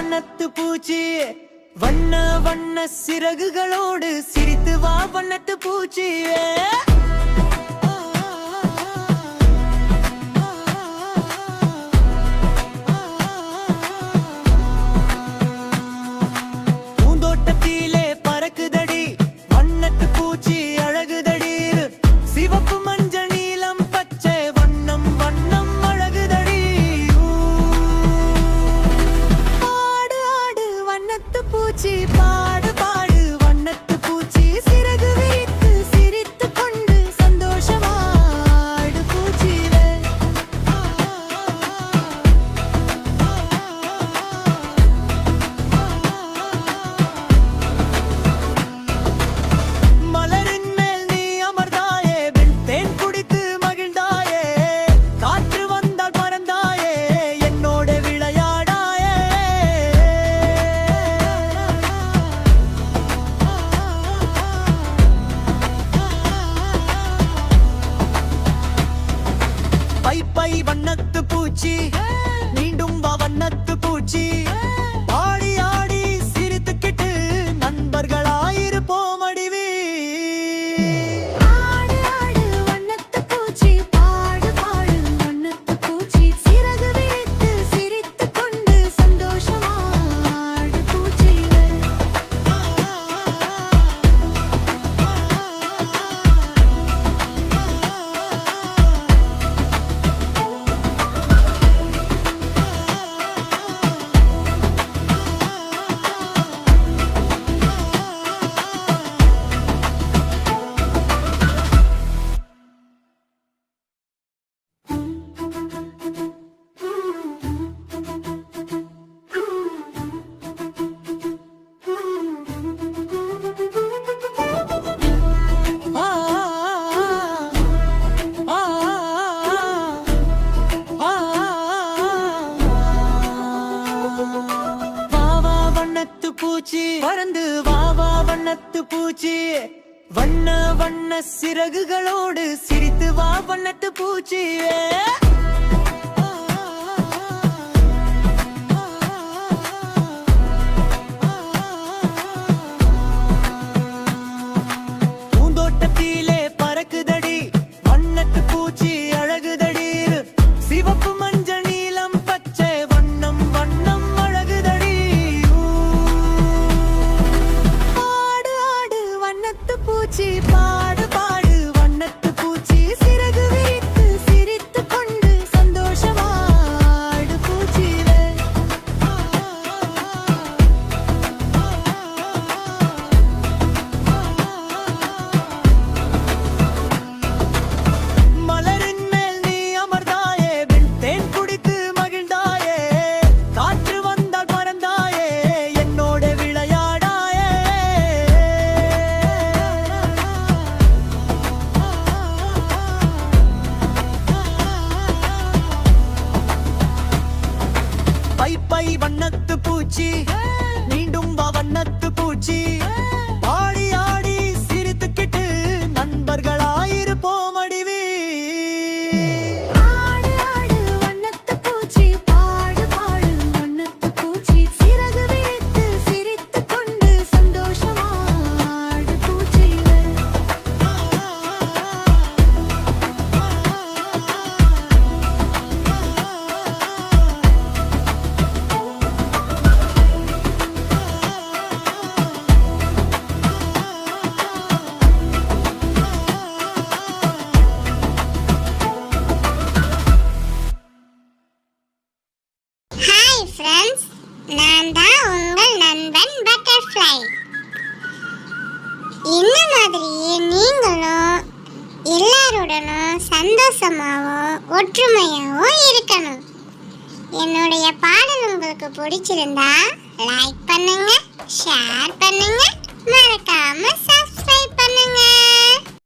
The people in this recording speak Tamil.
வண்ணத்து பூச்சி வண்ண வண்ண சிறகுகளோடு சிரித்து வா வண்ணத்து பூச்சியே. பூந்தோட்டத்திலே பறக்குதடி வண்ணத்து பூச்சி அழகுதடி, சிவப்பு மஞ்சள் நீலம் பச்சை வண்ணம் வண்ணம் அழகுதடி. பாடு ஆடு வண்ணத்து பூச்சி பாடு பாடு வண்ணத்து பூச்சி, சிறகு விரித்து சிரித்து கொண்டு சந்தோஷமாடு பூச்சிவே. மலரின் மேல் நீ அமர்ந்தாயே, தேன் குடித்து மகிழ்ந்தாயே, காற்று வந்தால் பறந்தாயே, என்னோட விளையாடாயே. பை பை வண்ணத்து பூச்சி மீண்டும் வா வண்ணத்து பூச்சி, ஆடி ஆடி சிரித்துக்கிட்டு நண்பர்களாயிருப்போம் அடிவே. ஆடு ஆடு வண்ணத்து பூச்சி பாடு பாடு வண்ணத்து பூச்சி, சிறகு விரித்து சிரித்து கொண்டு சந்தோஷமாடு பூச்சிவே. பூச்சி பறந்து வா வா வண்ணத்து பூச்சி, வண்ண வண்ண சிறகுகளோடு சிரித்து வா வண்ணத்து பூச்சியே. பூந்தோட்டத்திலே பறக்குதடி வண்ணத்து பூச்சி அழகுதடி, சிவப்பு மஞ்சள் நீலம் பச்சை வண்ணம் வண்ணம் அழகுதடி. பாடு ஆடு வண்ணத்து பூச்சி பாடு பாடு வண்ணத்து பூச்சி, சிறகு விரித்து சிரித்து கொண்டு சந்தோஷமாடு பூச்சிவே. மலரின் மேல் நீ அமர்ந்தாயே, தேன் குடித்து மகிழ்ந்தாயே, காற்று வந்தால் பறந்தாயே, என்னோட விளையாடாயே. பை பை வண்ணத்து பூச்சி மீண்டும் வா வண்ணத்து பூச்சி, ஆடி ஆடி சிரித்துக்கிட்டு நண்பர்களாயிருப்போம் அடிவே. ஆடு ஆடு வண்ணத்து பூச்சி பாடு பாடு வண்ணத்து பூச்சி, சிறகு விரித்து சிரித்து கொண்டு சந்தோஷமாடு பூச்சிவே. ஹாய் ஃப்ரெண்ட்ஸ், நான் தான் உங்கள் நண்பன் பட்டர்ஃப்ளை. இந்த மாதிரியே நீங்களும் எல்லாருடனும் சந்தோஷமாகவும் ஒற்றுமையாகவும் இருக்கணும். என்னுடைய பாடல் உங்களுக்கு பிடிச்சிருந்தா லைக் பண்ணுங்க, ஷேர் பண்ணுங்க, மறக்காம